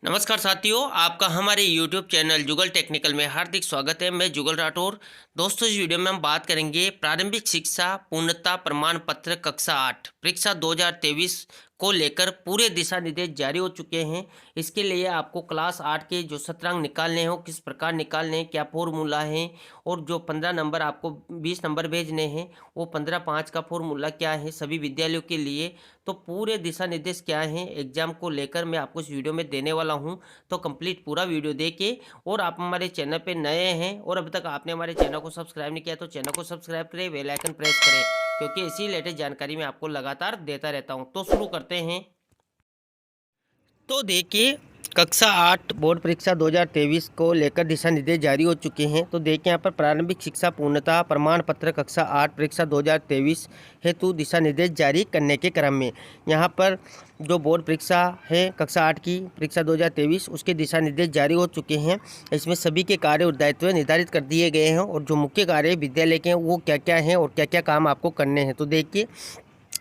नमस्कार साथियों, आपका हमारे YouTube चैनल जुगल टेक्निकल में हार्दिक स्वागत है। मैं जुगल राठौर। दोस्तों, इस वीडियो में हम बात करेंगे प्रारंभिक शिक्षा पूर्णता प्रमाण पत्र कक्षा 8 परीक्षा 2023 को लेकर पूरे दिशा निर्देश जारी हो चुके हैं। इसके लिए आपको क्लास 8 के जो सत्रांक निकालने हो, किस प्रकार निकालने हैं, क्या फॉर्मूला है, और जो 15 नंबर आपको 20 नंबर भेजने हैं वो 15/5 का फॉर्मूला क्या है सभी विद्यालयों के लिए, तो पूरे दिशा निर्देश क्या हैं एग्जाम को लेकर मैं आपको इस वीडियो में देने वाला हूं। तो कंप्लीट पूरा वीडियो देखें। और आप हमारे चैनल पे नए हैं और अभी तक आपने हमारे चैनल को सब्सक्राइब नहीं किया तो चैनल को सब्सक्राइब करें, बेल आइकन प्रेस करें, क्योंकि इसी लेटेस्ट जानकारी मैं आपको लगातार देता रहता हूं। तो शुरू करते हैं। तो देखिए, कक्षा 8 बोर्ड परीक्षा 2023 को लेकर दिशा निर्देश जारी हो चुके हैं। तो देखिए यहाँ पर प्रारंभिक शिक्षा पूर्णता प्रमाण पत्र कक्षा 8 परीक्षा 2023 हेतु दिशा निर्देश जारी करने के क्रम में यहाँ पर जो बोर्ड परीक्षा है कक्षा 8 की परीक्षा 2023 उसके दिशा निर्देश जारी हो चुके हैं। इसमें सभी के कार्य और दायित्व निर्धारित कर दिए गए हैं और जो मुख्य कार्य विद्यालय के हैं वो क्या क्या हैं और क्या क्या काम आपको करने हैं। तो देखिए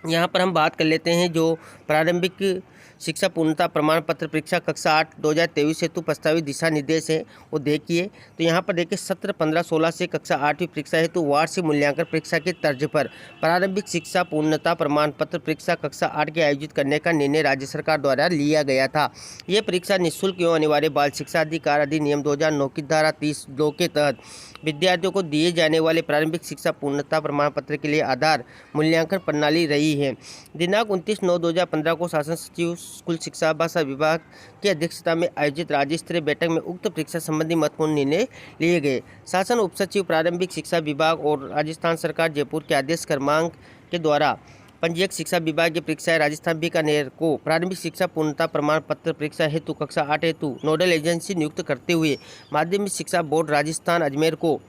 यहाँ पर हम बात कर लेते हैं जो प्रारंभिक शिक्षा पूर्णता प्रमाण पत्र परीक्षा कक्षा 8 2023 हेतु प्रस्तावित दिशा निर्देश है वो देखिए। तो यहाँ पर देखिए सत्र 15-16 से कक्षा 8वीं परीक्षा हेतु वार्षिक मूल्यांकन परीक्षा के तर्ज पर प्रारंभिक शिक्षा पूर्णता प्रमाण पत्र परीक्षा कक्षा 8 के आयोजित करने का निर्णय राज्य सरकार द्वारा लिया गया था। ये परीक्षा निःशुल्क एवं अनिवार्य बाल शिक्षा अधिकार अधिनियम 2009 की धारा 30(2) के तहत विद्यार्थियों को दिए जाने वाले प्रारंभिक शिक्षा पूर्णता प्रमाण पत्र के लिए आधार मूल्यांकन प्रणाली रही है। दिनांक 29/9/2015 को शासन सचिव स्कूल शिक्षा भाषा विभाग की अध्यक्षता में आयोजित राज्य स्तरीय बैठक में उक्त परीक्षा संबंधी महत्वपूर्ण निर्णय लिए गए। शासन उप सचिव प्रारंभिक शिक्षा विभाग और राजस्थान सरकार जयपुर के आदेश क्रमांक के द्वारा पंजीयक शिक्षा विभाग की परीक्षाएं राजस्थान बीकानेर को प्रारंभिक शिक्षा पूर्णता प्रमाण पत्र परीक्षा हेतु कक्षा 8 हेतु नोडल एजेंसी नियुक्त करते हुए माध्यमिक शिक्षा बोर्ड राजस्थान अजमेर को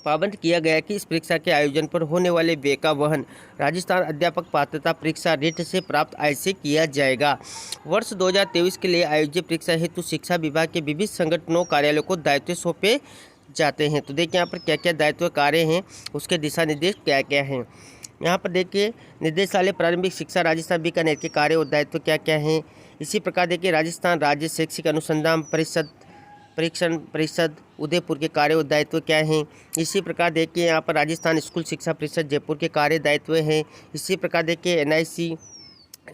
पाबंद किया गया कि इस परीक्षा के आयोजन पर होने वाले व्यय का वहन राजस्थान अध्यापक पात्रता परीक्षा रेट से प्राप्त आय से किया जाएगा। वर्ष 2023 के लिए आयोजित परीक्षा हेतु शिक्षा विभाग के विभिन्न संगठनों कार्यालयों को दायित्व सौंपे जाते हैं। तो देखिए यहाँ पर क्या क्या दायित्व कार्य हैं, उसके दिशा निर्देश क्या क्या हैं। यहाँ पर देखिए निदेशालय प्रारंभिक शिक्षा राजस्थान बीकानेर के कार्य और दायित्व क्या क्या हैं। इसी प्रकार देखिए राजस्थान राज्य शैक्षिक अनुसंधान परिषद परीक्षण परिषद उदयपुर के कार्य और दायित्व क्या हैं। इसी प्रकार देखिए यहाँ पर राजस्थान स्कूल शिक्षा परिषद जयपुर के कार्य दायित्व हैं। इसी प्रकार देखिए NIC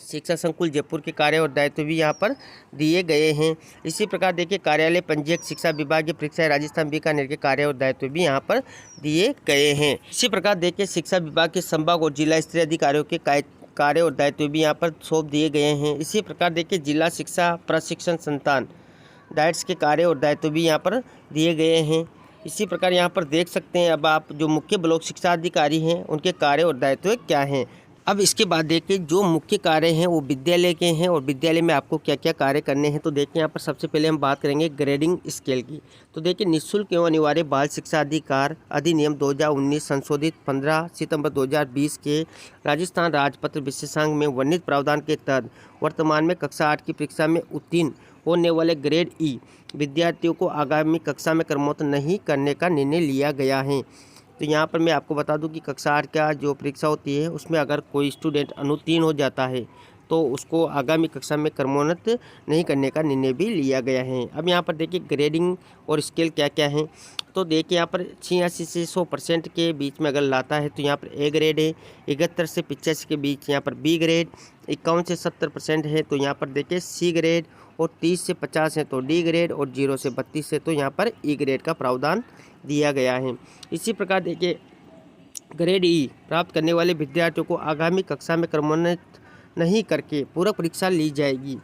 शिक्षा संकुल जयपुर के कार्य और दायित्व भी यहाँ पर दिए गए हैं। इसी प्रकार देखिए कार्यालय पंजीयक शिक्षा विभाग की परीक्षाएं राजस्थान बीकानेर के कार्य और दायित्व भी यहाँ पर दिए गए हैं। इसी प्रकार देखिए शिक्षा विभाग के संभाग और जिला स्तरीय अधिकारियों के कार्य और दायित्व भी यहाँ पर सौंप दिए गए हैं। इसी प्रकार देखिए जिला शिक्षा प्रशिक्षण संस्थान डाइट्स के कार्य और दायित्व भी यहाँ पर दिए गए हैं। इसी प्रकार यहाँ पर देख सकते हैं अब आप जो मुख्य ब्लॉक शिक्षा अधिकारी हैं उनके कार्य और दायित्व क्या हैं। अब इसके बाद देखिए जो मुख्य कार्य हैं वो विद्यालय के हैं और विद्यालय में आपको क्या क्या कार्य करने हैं। तो देखिए यहाँ पर सबसे पहले हम बात करेंगे ग्रेडिंग स्केल की। तो देखिए निःशुल्क एवं अनिवार्य बाल शिक्षा अधिकार अधिनियम 2019 संशोधित 15 सितंबर 2020 के राजस्थान राजपत्र विशेषांक में वर्णित प्रावधान के तहत वर्तमान में कक्षा 8 की परीक्षा में उत्तीर्ण होने वाले ग्रेड E विद्यार्थियों को आगामी कक्षा में क्रमोन्नत नहीं करने का निर्णय लिया गया है। तो यहाँ पर मैं आपको बता दूं कि कक्षा 8 का जो परीक्षा होती है उसमें अगर कोई स्टूडेंट अनुत्तीर्ण हो जाता है तो उसको आगामी कक्षा में क्रमोन्नत नहीं करने का निर्णय भी लिया गया है। अब यहाँ पर देखिए ग्रेडिंग और स्केल क्या क्या है। तो देखिए यहाँ पर 86 से 100% के बीच में अगर लाता है तो यहाँ पर A ग्रेड है, 71 से 85 के बीच यहाँ पर B ग्रेड, 51 से 70% है तो यहाँ पर देखिए C ग्रेड, और 30 से 50 है तो D ग्रेड, और 0 से 32 है तो यहाँ पर E ग्रेड का प्रावधान दिया गया है। इसी प्रकार देखिए ग्रेड E प्राप्त करने वाले विद्यार्थियों को आगामी कक्षा में क्रमोन्नत नहीं करके पूरक परीक्षा ली जाएगी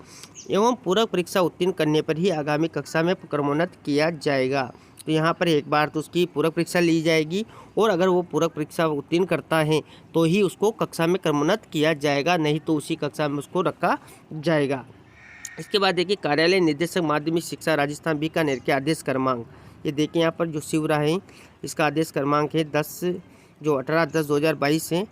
एवं पूरक परीक्षा उत्तीर्ण करने पर ही आगामी कक्षा में क्रमोन्नत किया जाएगा। तो यहाँ पर एक बार तो उसकी पूरक परीक्षा ली जाएगी और अगर वो पूरक परीक्षा उत्तीर्ण करता है तो ही उसको कक्षा में क्रमोन्नत किया जाएगा, नहीं तो उसी कक्षा में उसको रखा जाएगा। इसके बाद देखिए कार्यालय निदेशक माध्यमिक शिक्षा राजस्थान बीकानेर के आदेश क्रमांक, ये देखिए यहाँ पर जो शिवरा है इसका आदेश क्रमांक है 18/10/2022 है।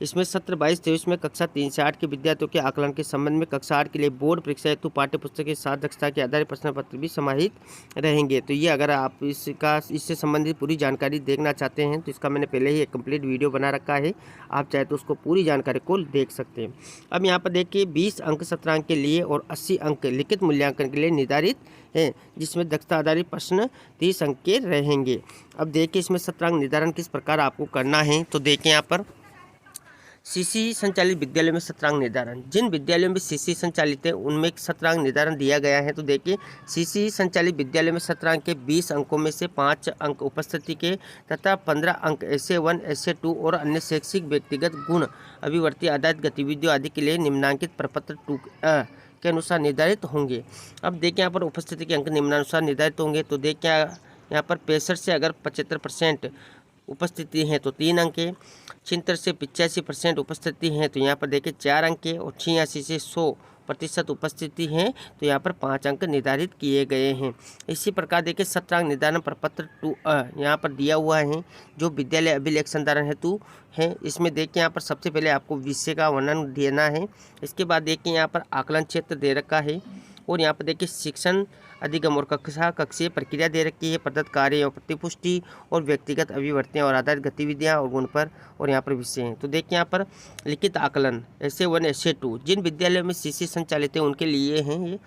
इसमें सत्र 22-23 में कक्षा 3 से 8 के विद्यार्थियों के आकलन के संबंध में कक्षा 8 के लिए बोर्ड परीक्षा हेतु पाठ्य पुस्तक के साथ दक्षता के आधार प्रश्न पत्र भी समाहित रहेंगे। तो ये अगर आप इससे संबंधित पूरी जानकारी देखना चाहते हैं तो इसका मैंने पहले ही एक कंप्लीट वीडियो बना रखा है, आप चाहे तो उसको पूरी जानकारी को देख सकते हैं। अब यहाँ पर देखिए 20 अंक सत्रांक के लिए और 80 अंक लिखित मूल्यांकन के लिए निर्धारित हैं, जिसमें दक्षता आधारित प्रश्न 30 अंक के रहेंगे। अब देखिए इसमें सत्रांक निर्धारण किस प्रकार आपको करना है। तो देखिए यहाँ पर सीसी संचालित विद्यालयों में सत्रांक निर्धारण, जिन विद्यालयों में सीसी संचालित है उनमें सत्रांक निर्धारण दिया गया है। तो देखिए सीसी संचालित विद्यालयों में सत्रांक के 20 अंकों में से 5 अंक उपस्थिति के तथा 15 अंक essay 1 essay 2 और अन्य शैक्षिक व्यक्तिगत गुण अभिवर्ती आधारित गतिविधियों आदि के लिए निम्नांकित प्रपत्र 2 के अनुसार निर्धारित होंगे। अब देखिए यहाँ पर उपस्थिति के अंक निम्नानुसार निर्धारित होंगे। तो देखिए यहाँ पर 65 से अगर 75% उपस्थिति है तो 3 अंक है, 76 से 85% उपस्थिति है तो यहाँ पर देखिए 4 अंक है, और 86 से 100% उपस्थिति है तो यहाँ पर 5 अंक निर्धारित किए गए हैं। इसी प्रकार देखिए सत्रांक निर्धारण प्रपत्र 2 यहाँ पर दिया हुआ है, जो विद्यालय अभिलेख संधारण हेतु है। इसमें देखिए यहाँ पर सबसे पहले आपको विषय का वर्णन देना है। इसके बाद देखिए यहाँ पर आकलन क्षेत्र दे रखा है, और यहाँ पर देखिए शिक्षण अधिगम और कक्षीय प्रक्रिया दे रखी है, प्रदत्त कार्य एवं प्रतिपुष्टि और व्यक्तिगत अभिवर्तियाँ और आधारित गतिविधियाँ और गुण पर, और यहाँ पर विषय हैं। तो देखिए यहाँ पर लिखित आकलन essay 1 essay 2 जिन विद्यालयों में सीसी संचालित है उनके लिए हैं ये।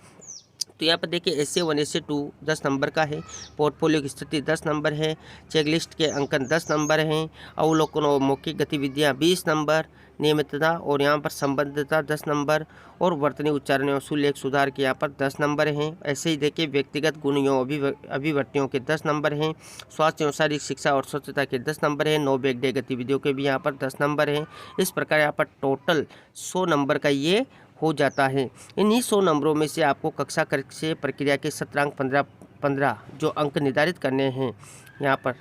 तो यहाँ पर देखिए essay 1 essay 2 10 नंबर का है, पोर्टफोलियो की स्थिति 10 नंबर है, चेकलिस्ट के अंकन 10 नंबर हैं, अवलोकन और मौखिक गतिविधियाँ 20 नंबर, नियमितता और यहाँ पर संबद्धता 10 नंबर, और वर्तनी उच्चारण एवं सुलेख सुधार के यहाँ पर 10 नंबर हैं। ऐसे ही देखिए व्यक्तिगत गुण एवं अभिवर्तियों के 10 नंबर हैं, स्वास्थ्य एवं शारीरिक शिक्षा और स्वच्छता के 10 नंबर हैं, नो बैक डे गतिविधियों के भी यहाँ पर 10 नंबर हैं। इस प्रकार यहाँ पर टोटल 100 नंबर का ये हो जाता है। इन्हीं 100 नंबरों में से आपको कक्षा कक्षीय प्रक्रिया के सत्रांक 15 जो अंक निर्धारित करने हैं यहाँ पर।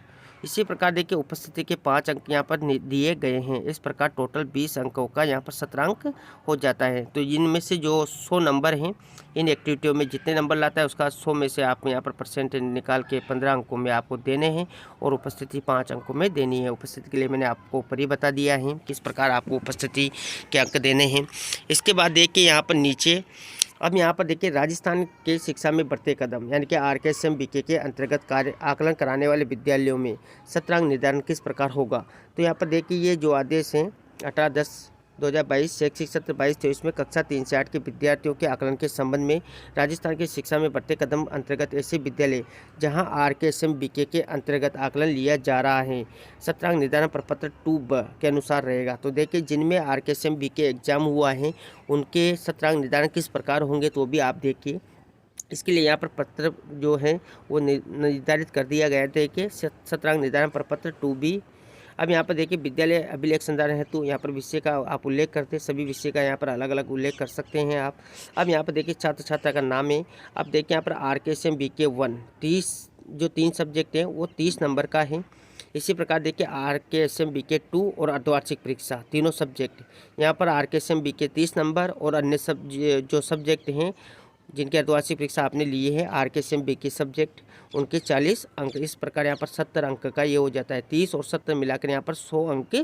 इसी प्रकार देखिए उपस्थिति के 5 अंक यहाँ पर दिए गए हैं। इस प्रकार टोटल 20 अंकों का यहाँ पर सत्रांक हो जाता है। तो इनमें से जो 100 नंबर हैं, इन एक्टिविटियों में जितने नंबर लाता है उसका 100 में से आपको यहाँ पर परसेंटेज निकाल के 15 अंकों में आपको देने हैं, और उपस्थिति 5 अंकों में देनी है। उपस्थिति के लिए मैंने आपको ऊपर ही बता दिया है किस प्रकार आपको उपस्थिति के अंक देने हैं। इसके बाद देखिए यहाँ पर नीचे, अब यहाँ पर देखिए राजस्थान के शिक्षा में बढ़ते कदम यानी कि RKSM-BK के अंतर्गत कार्य आकलन कराने वाले विद्यालयों में सत्रांक निर्धारण किस प्रकार होगा। तो यहाँ पर देखिए ये जो आदेश हैं 18/10/2022 शैक्षिक सत्र 22-23 में कक्षा 3 से 8 के विद्यार्थियों के आकलन के संबंध में राजस्थान की शिक्षा में बढ़ते कदम अंतर्गत ऐसे विद्यालय जहां RKSM-BK के अंतर्गत आकलन लिया जा रहा है सत्रांक निर्धारण प्रपत्र 2B के अनुसार रहेगा। तो देखिए जिनमें RKSM-BK एग्जाम हुआ है उनके सत्रांक निर्धारण किस प्रकार होंगे तो भी आप देखिए। इसके लिए यहाँ पर पत्र जो है वो निर्धारित कर दिया गया था कि सत्रांक निर्धारण प्रपत्र 2B। अब यहाँ पर देखिए विद्यालय अभिलेख संधारण हेतु यहाँ पर विषय का आप उल्लेख करते हैं, सभी विषय का यहाँ पर अलग अलग उल्लेख कर सकते हैं आप। अब यहाँ पर देखिए छात्र छात्रा का नाम है। अब देखिए यहाँ पर RKSM-BK 1 30 जो 3 सब्जेक्ट हैं वो 30 नंबर का है। इसी प्रकार देखिए RKSM-BK 2 और अर्धवार्षिक परीक्षा तीनों सब्जेक्ट यहाँ पर RKSM-BK 30 नंबर, और अन्य सब जो सब्जेक्ट हैं जिनके अर्धवार्षिक परीक्षा आपने लिए हैं RKSM-BK सब्जेक्ट उनके 40 अंक। इस प्रकार यहाँ पर 70 अंक का ये हो जाता है। 30 और 70 मिलाकर यहाँ पर 100 अंक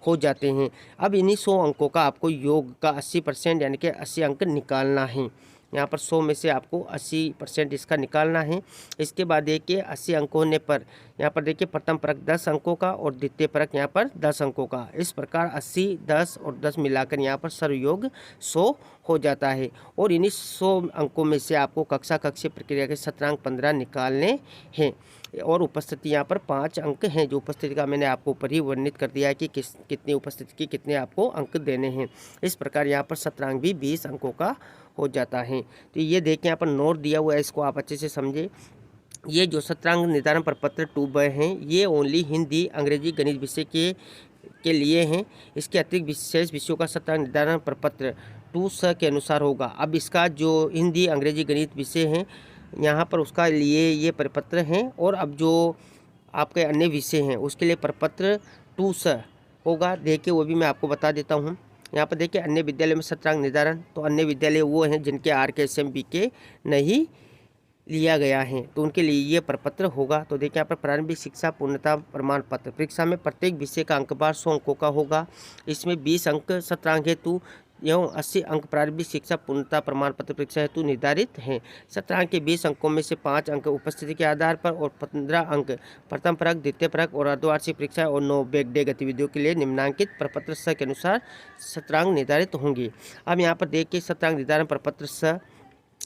हो जाते हैं। अब इन्हीं 100 अंकों का आपको योग का 80% यानी कि 80 अंक निकालना है। यहाँ पर 100 में से आपको 80% इसका निकालना है। इसके बाद देखिए 80 अंक होने पर यहाँ पर देखिए प्रथम परक 10 अंकों का और द्वितीय परक यहाँ पर 10 अंकों का। इस प्रकार 80, 10 और 10 मिलाकर यहाँ पर सरयोग 100 हो जाता है। और इन्हीं 100 अंकों में से आपको कक्षा कक्षीय प्रक्रिया के सत्रांक 15 निकालने हैं, और उपस्थिति यहाँ पर 5 अंक हैं। जो उपस्थिति का मैंने आपको ऊपर ही वर्णित कर दिया है कि कितनी उपस्थिति की कितने आपको अंक देने हैं। इस प्रकार यहाँ पर सत्रांक भी 20 अंकों का हो जाता है। तो ये देखिए यहाँ पर नोट दिया हुआ है, इसको आप अच्छे से समझे। ये जो सत्रांक निर्धारण प्रपत्र 2B हैं ये ओनली हिंदी, अंग्रेजी, गणित विषय के लिए हैं। इसके अतिरिक्त विशेष विषयों का सत्रांक निर्धारण प्रपत्र 2S के अनुसार होगा। अब इसका जो हिंदी, अंग्रेजी, गणित विषय हैं यहाँ पर उसका लिए ये प्रपत्र हैं, और अब जो आपके अन्य विषय हैं उसके लिए प्रपत्र 2S होगा। देखिए वो भी मैं आपको बता देता हूँ। यहाँ पर देखिए अन्य विद्यालय में सत्रांक निर्धारण, तो अन्य विद्यालय वो हैं जिनके RKSM-BK नहीं लिया गया है तो उनके लिए ये प्रपत्र होगा। तो देखिए यहाँ पर प्रारंभिक शिक्षा पूर्णता प्रमाण पत्र परीक्षा में प्रत्येक विषय का अंकभार 100 अंकों का होगा। इसमें 20 अंक सत्रांक हेतु एवं 80 अंक प्रारंभिक शिक्षा पूर्णता प्रमाण पत्र परीक्षा हेतु निर्धारित हैं। सत्रांक के 20 अंकों में से 5 अंक उपस्थिति के आधार पर और 15 अंक प्रथम परक, द्वितीय परक और अर्धवार्षिक परीक्षा और 9 बैकडे गतिविधियों के लिए निम्नांकित प्रपत्र स के अनुसार सत्रांक निर्धारित होंगे। अब यहाँ पर देखिए सत्रांक निर्धारण प्रपत्र स,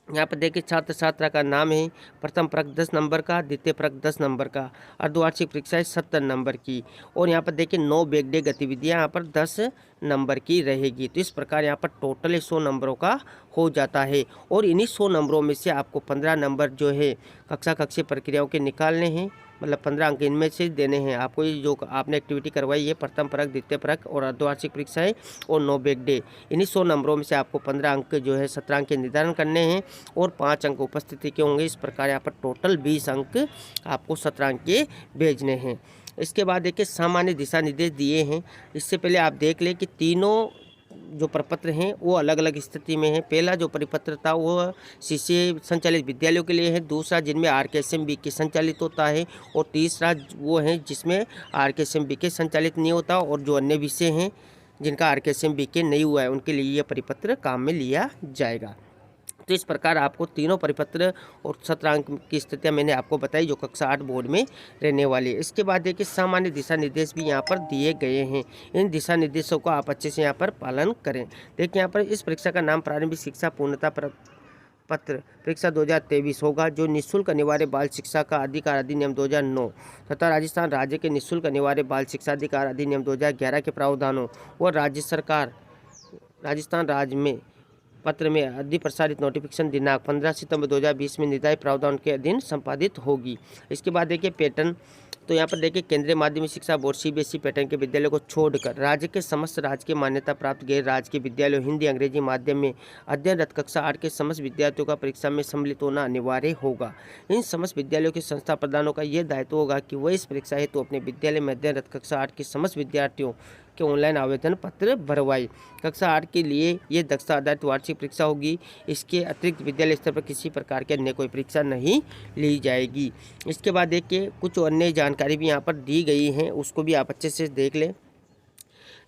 यहाँ पर देखिए छात्र छात्रा का नाम है, प्रथम परक 10 नंबर का, द्वितीय परक 10 नंबर का, अर्धवार्षिक परीक्षा है 70 नंबर की और यहाँ पर देखिए 9 बैकडे गतिविधियाँ यहाँ पर 10 नंबर की रहेगी। तो इस प्रकार यहाँ पर टोटल 100 नंबरों का हो जाता है और इन्हीं 100 नंबरों में से आपको 15 नंबर जो है कक्षा कक्षीय प्रक्रियाओं के निकालने हैं, मतलब 15 अंक इनमें से देने हैं आपको। ये जो आपने एक्टिविटी करवाई है प्रथम परक, द्वितीय परक और अर्धवार्षिक परीक्षा है और 9 बैकडे, इन्हीं 100 नंबरों में से आपको 15 अंक जो है सत्रांक के निर्धारण करने हैं और 5 अंक उपस्थिति के होंगे। इस प्रकार यहाँ पर टोटल 20 अंक आपको सत्रांक के भेजने हैं। इसके बाद देखिए सामान्य दिशा निर्देश दिए हैं। इससे पहले आप देख लें कि तीनों जो प्रपत्र हैं वो अलग अलग स्थिति में है। पहला जो परिपत्र था वो सीसीए संचालित विद्यालयों के लिए है, दूसरा जिनमें RKSM-BK संचालित होता है और तीसरा वो है जिसमें RKSM-BK संचालित नहीं होता और जो अन्य विषय हैं जिनका RKSM-BK नहीं हुआ है उनके लिए यह परिपत्र काम में लिया जाएगा। तो इस प्रकार आपको तीनों परिपत्र और सत्रांक की स्थितियां मैंने आपको बताई जो कक्षा 8 बोर्ड में रहने वाली है। इसके बाद देखिए सामान्य दिशा निर्देश भी यहाँ पर दिए गए हैं। इन दिशा निर्देशों को आप अच्छे से यहाँ पर पालन करें। देखिए यहाँ पर इस परीक्षा का नाम प्रारंभिक शिक्षा पूर्णता पत्र परीक्षा 2023 होगा, जो निःशुल्क अनिवार्य बाल शिक्षा का अधिकार अधिनियम 2009 तथा राजस्थान राज्य के निःशुल्क अनिवार्य बाल शिक्षा अधिकार अधिनियम 2011 के प्रावधानों और राज्य सरकार राजस्थान राज्य में पत्र में अधि प्रसारित नोटिफिकेशन दिनांक 15 सितंबर 2020 में निर्धारित प्रावधान के अधीन संपादित होगी। इसके बाद देखिए पैटर्न, तो यहाँ पर देखिए केंद्रीय माध्यमिक शिक्षा बोर्ड CBSE पैटर्न के विद्यालयों को छोड़कर राज्य के समस्त राजकीय मान्यता प्राप्त गैर राजकीय विद्यालयों हिंदी अंग्रेजी माध्यम में अध्ययनरत कक्षा 8 के समस्त विद्यार्थियों का परीक्षा में सम्मिलित होना अनिवार्य होगा। इन समस्त विद्यालयों के संस्था प्रधानों का यह दायित्व होगा कि वह इस परीक्षा हेतु अपने विद्यालय में अध्ययनरत कक्षा 8 के समस्त विद्यार्थियों के ऑनलाइन आवेदन पत्र भरवाई। कक्षा 8 के लिए ये दक्षता आधारित वार्षिक परीक्षा होगी। इसके अतिरिक्त विद्यालय स्तर पर किसी प्रकार के अन्य कोई परीक्षा नहीं ली जाएगी। इसके बाद देखिए कुछ अन्य जानकारी भी यहाँ पर दी गई हैं, उसको भी आप अच्छे से देख लें।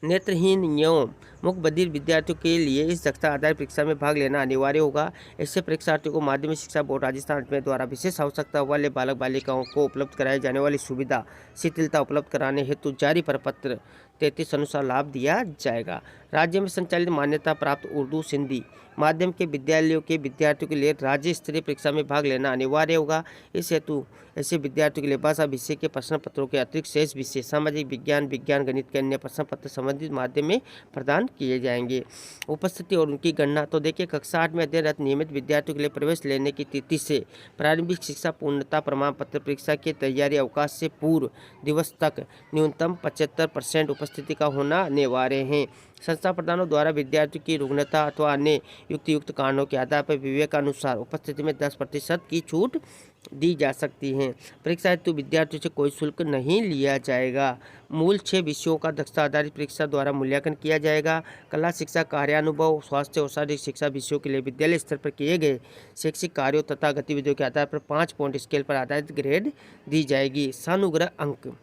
नेत्रहीन एवं मुख बधिर विद्यार्थियों के लिए इस दक्षता आधारित परीक्षा में भाग लेना अनिवार्य होगा। ऐसे परीक्षार्थियों को माध्यमिक शिक्षा बोर्ड राजस्थान में द्वारा विशेष आवश्यकता वाले बालक बालिकाओं को उपलब्ध कराई जाने वाली सुविधा शिथिलता उपलब्ध कराने हेतु जारी प्रपत्र 33 अनुसार लाभ दिया जाएगा। राज्य में संचालित मान्यता प्राप्त उर्दू सिंधी माध्यम के विद्यालयों के विद्यार्थियों के लिए राज्य स्तरीय परीक्षा में भाग लेना अनिवार्य होगा। इस हेतु ऐसे विद्यार्थियों के लिए भाषा विषय के प्रश्न पत्रों के अतिरिक्त शेष विषय सामाजिक विज्ञान, विज्ञान, गणित के अन्य प्रश्न पत्र संबंधित माध्यम में प्रदान किए जाएंगे। उपस्थिति और उनकी गणना, तो देखिए कक्षा 8 में अध्ययनरत नियमित विद्यार्थियों के लिए प्रवेश लेने की तिथि से प्रारंभिक शिक्षा पूर्णता प्रमाण पत्र परीक्षा की तैयारी अवकाश से पूर्व दिवस तक न्यूनतम 75% उपस्थिति का होना अनिवार्य है। संस्था प्रधानों द्वारा विद्यार्थियों की रुग्णता अथवा अन्य युक्त कारणों के आधार पर विवेकानुसार उपस्थिति में 10% की छूट दी जा सकती है। परीक्षा हेतु विद्यार्थियों से कोई शुल्क नहीं लिया जाएगा। मूल 6 विषयों का दक्षता आधारित परीक्षा द्वारा मूल्यांकन किया जाएगा। कला शिक्षा, कार्यानुभव, स्वास्थ्य और शारीरिक शिक्षा विषयों के लिए विद्यालय स्तर पर किए गए शैक्षिक कार्यों तथा गतिविधियों के आधार पर 5 पॉइंट स्केल पर आधारित ग्रेड दी जाएगी। सानुग्रह अंक,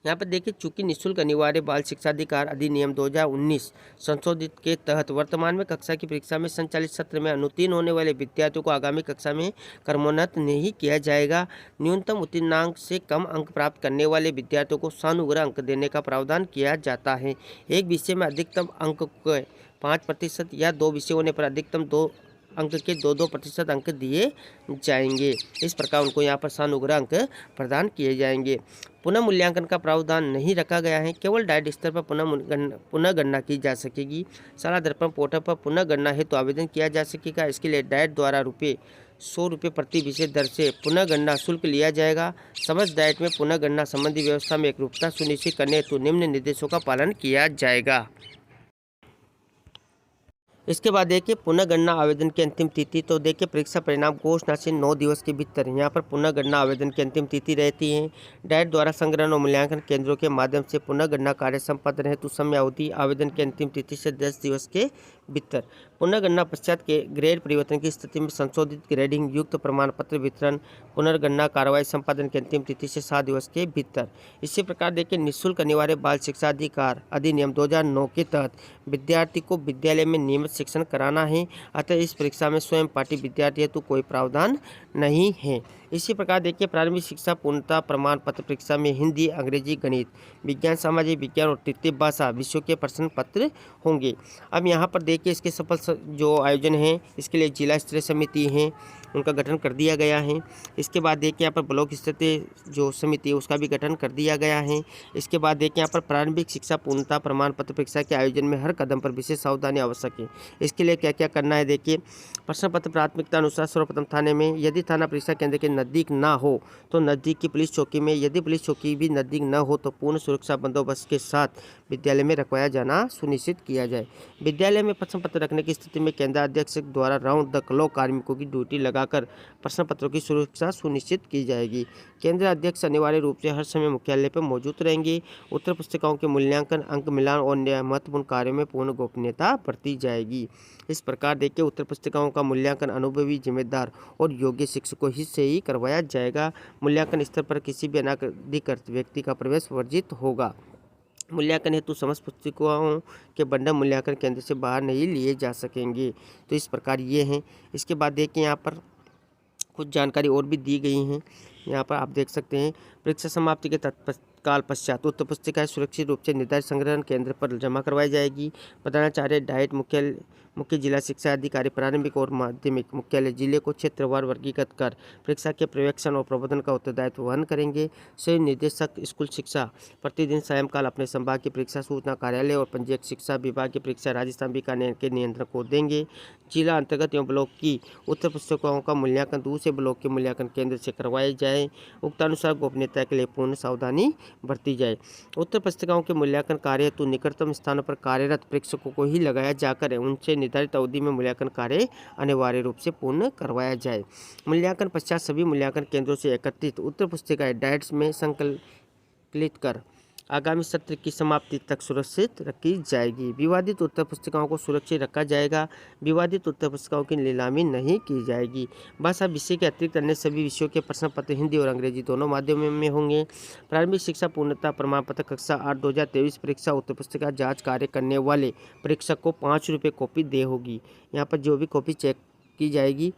यहाँ पर देखिए चूंकि निःशुल्क अनिवार्य बाल शिक्षा अधिकार अधिनियम 2019 संशोधित के तहत वर्तमान में कक्षा की परीक्षा में संचालित सत्र में अनुत्तीर्ण होने वाले विद्यार्थियों को आगामी कक्षा में क्रमोन्नत नहीं किया जाएगा। न्यूनतम उत्तीर्णांक से कम अंक प्राप्त करने वाले विद्यार्थियों को सानुग्रह अंक देने का प्रावधान किया जाता है। एक विषय में अधिकतम अंक के 5% या 2 विषय होने पर अधिकतम 2 अंक के 2-2% अंक दिए जाएंगे। इस प्रकार उनको यहाँ पर सानुग्रह अंक प्रदान किए जाएंगे। पुनः मूल्यांकन का प्रावधान नहीं रखा गया है। केवल डाइट स्तर पर पुनः गणना की जा सकेगी। शाला दर्पण पोर्टल पर पुनः गणना हेतु आवेदन किया जा सकेगा। इसके लिए डाइट द्वारा ₹100 प्रति विषय दर से पुनः गणना शुल्क लिया जाएगा। समस्त डाइट में पुनः गणना संबंधी व्यवस्था में एकरूपता सुनिश्चित करने हेतु निम्न निर्देशों का पालन किया जाएगा। इसके बाद देखिए पुनः गणना आवेदन की अंतिम तिथि, तो देखिए परीक्षा परिणाम घोषणा से 9 दिवस के भीतर यहाँ पर पुनः गणना आवेदन की अंतिम तिथि रहती है। डाइट द्वारा संग्रहण और मूल्यांकन केंद्रों के माध्यम से पुनः गणना कार्य संपादन हेतु समय अवधि आवेदन की अंतिम तिथि से 10 दिवस के वितर। पुनर्गणना पश्चात के ग्रेड परिवर्तन की स्थिति में संशोधित ग्रेडिंग युक्त प्रमाण पत्र वितरण पुनर्गणना कार्रवाई संपादन की अंतिम तिथि से 7 दिवस के भीतर। इसी प्रकार देखिए निःशुल्क अनिवार्य बाल शिक्षा अधिकार अधिनियम 2009 के तहत विद्यार्थी को विद्यालय में नियमित शिक्षण कराना है, अतः इस परीक्षा में स्वयं पाठी विद्यार्थी हेतु कोई प्रावधान नहीं है। इसी प्रकार देखिए प्रारंभिक शिक्षा पूर्णता प्रमाण पत्र परीक्षा में हिंदी, अंग्रेजी, गणित, विज्ञान, सामाजिक विज्ञान और तृतीय भाषा विषयों के प्रश्न पत्र होंगे। अब यहाँ पर देखिए इसके सफल जो आयोजन है इसके लिए जिला स्तरीय समिति है उनका गठन कर दिया गया है। इसके बाद देखिए यहाँ पर ब्लॉक स्तरीय जो समिति है उसका भी गठन कर दिया गया है। इसके बाद देखिए यहाँ पर प्रारंभिक शिक्षा पूर्णता प्रमाण पत्र परीक्षा के आयोजन में हर कदम पर विशेष सावधानी आवश्यक है। इसके लिए क्या क्या करना है देखिए, प्रश्न पत्र प्राथमिकता अनुसार सर्वप्रथम थाने में, यदि थाना परीक्षा केंद्र के नज़दीक ना हो तो नज़दीक की पुलिस चौकी में, यदि पुलिस चौकी भी नज़दीक न हो तो पूर्ण सुरक्षा बंदोबस्त के साथ विद्यालय में रखवाया जाना सुनिश्चित किया जाए। विद्यालय में प्रश्न पत्र रखने की स्थिति में केंद्राध्यक्ष द्वारा राउंड द क्लॉक कार्मिकों की ड्यूटी लगाकर प्रश्न पत्रों की सुरक्षा सुनिश्चित की जाएगी। केंद्र अध्यक्ष अनिवार्य रूप से हर समय मुख्यालय पर मौजूद रहेंगे। उत्तर पुस्तिकाओं के मूल्यांकन, अंक मिलान और महत्वपूर्ण कार्यों में पूर्ण गोपनीयता बरती जाएगी। इस प्रकार देखिए उत्तर पुस्तिकाओं का मूल्यांकन अनुभवी, जिम्मेदार और योग्य शिक्षकों से ही करवाया जाएगा। मूल्यांकन स्तर पर किसी भी अनाधिकृत व्यक्ति का प्रवेश वर्जित होगा। मूल्यांकन हेतु समस्त पुस्तिकाओं के बंडल मूल्यांकन केंद्र से बाहर नहीं लिए जा सकेंगे। तो इस प्रकार ये हैं। इसके बाद देखिए यहाँ पर कुछ जानकारी और भी दी गई हैं। यहाँ पर आप देख सकते हैं परीक्षा समाप्ति के तत्काल पश्चात उत्तर पुस्तिकाएं सुरक्षित रूप से निर्धारित संग्रहण केंद्र पर जमा करवाई जाएगी। प्रधानाचार्य, डाइट, मुख्य जिला शिक्षा अधिकारी, प्रारंभिक और माध्यमिक मुख्यालय जिले को क्षेत्रवार वर्गीकृत कर परीक्षा के पर्यवेक्षण और प्रबंधन का उत्तरदायित्व वहन करेंगे। सही निर्देशक स्कूल शिक्षा प्रतिदिन सायंकाल अपने संभाग की परीक्षा सूचना कार्यालय और पंजीयक शिक्षा विभाग की परीक्षा राजस्थान बीकानेर के नियंत्रण को देंगे। जिला अंतर्गत एवं ब्लॉक की उत्तर पुस्तिकाओं का मूल्यांकन दूसरे ब्लॉक के मूल्यांकन केंद्र से करवाए जाए। उक्तानुसार गोपनीयता के लिए पूर्ण सावधानी बरती जाए। उत्तर पुस्तिकाओं के मूल्यांकन कार्य हेतु निकटतम स्थानों पर कार्यरत प्रेक्षकों को ही लगाया जाकर उनसे निर्धारित अवधि में मूल्यांकन कार्य अनिवार्य रूप से पूर्ण करवाया जाए। मूल्यांकन पश्चात सभी मूल्यांकन केंद्रों से एकत्रित उत्तर पुस्तिकाएं डाइट्स में संकलित कर आगामी सत्र की समाप्ति तक सुरक्षित रखी जाएगी। विवादित उत्तर पुस्तिकाओं को सुरक्षित रखा जाएगा। विवादित उत्तर पुस्तिकाओं की नीलामी नहीं की जाएगी। भाषा विषय के अतिरिक्त अन्य सभी विषयों के प्रश्न पत्र हिंदी और अंग्रेजी दोनों माध्यमों में होंगे। प्रारंभिक शिक्षा पूर्णता प्रमाण पत्र कक्षा 8 2023 परीक्षा उत्तर पुस्तिका जाँच कार्य करने वाले परीक्षक को 5 रुपये कॉपी दे होगी। यहाँ पर जो भी कॉपी चेक की जाएगी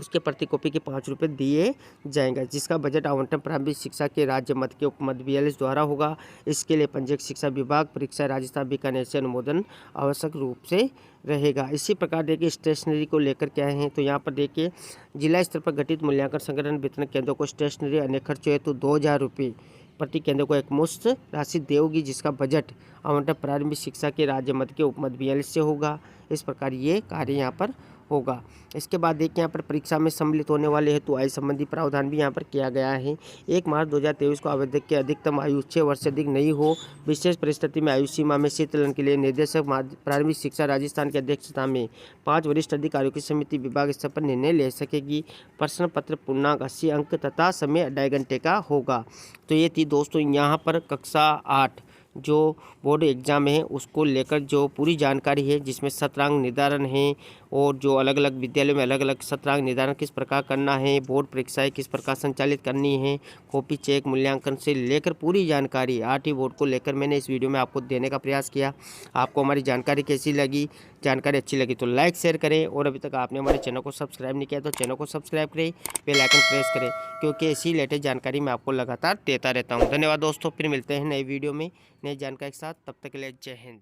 उसके प्रति कॉपी के 5 रुपये दिए जाएंगे, जिसका बजट आवंटन प्रारंभिक शिक्षा के राज्य मध्य के उपमध्य BLS द्वारा होगा। इसके लिए पंजीयक शिक्षा विभाग परीक्षा राजस्थान बीकानेर से अनुमोदन आवश्यक रूप से रहेगा। इसी प्रकार देखिए स्टेशनरी को लेकर क्या है, तो यहाँ पर देखिए जिला स्तर पर गठित मूल्यांकन संग्रहण वितरण केंद्रों को स्टेशनरी अन्य खर्चों हेतु 2000 रुपये प्रति केंद्र को एक मुश्त राशि देगी, जिसका बजट आवंटन प्रारंभिक शिक्षा के राज्य मध्य के उपमध्य BLS से होगा। इस प्रकार ये कार्य यहाँ पर होगा। इसके बाद देखिए यहाँ पर परीक्षा में सम्मिलित होने वाले हेतु आयु संबंधी प्रावधान भी यहाँ पर किया गया है। 1 मार्च 2023 को आवेदक की अधिकतम आयु 6 वर्ष से अधिक नहीं हो। विशेष परिस्थिति में आयु सीमा में शीतलन के लिए निर्देशक प्रारंभिक शिक्षा राजस्थान की अध्यक्षता में 5 वरिष्ठ अधिकारियों की समिति विभाग स्तर पर निर्णय ले सकेगी। प्रश्न पत्र पूर्णांक 80 अंक तथा समय 2.5 घंटे का होगा। तो ये थी दोस्तों यहाँ पर कक्षा 8 जो बोर्ड एग्ज़ाम है उसको लेकर जो पूरी जानकारी है, जिसमें सत्रांक निर्धारण है और जो अलग अलग विद्यालयों में अलग अलग सत्रांक निर्धारण किस प्रकार करना है, बोर्ड परीक्षाएं किस प्रकार संचालित करनी है, कॉपी चेक मूल्यांकन से लेकर पूरी जानकारी 8ही बोर्ड को लेकर मैंने इस वीडियो में आपको देने का प्रयास किया। आपको हमारी जानकारी कैसी लगी? जानकारी अच्छी लगी तो लाइक शेयर करें, और अभी तक आपने हमारे चैनल को सब्सक्राइब नहीं किया तो चैनल को सब्सक्राइब करें, बेल आइकन प्रेस करें, क्योंकि ऐसी लेटेस्ट जानकारी मैं आपको लगातार देता रहता हूँ। धन्यवाद दोस्तों, फिर मिलते हैं नई वीडियो में नई जानकारी के साथ। तब तक के लिए जय हिंद।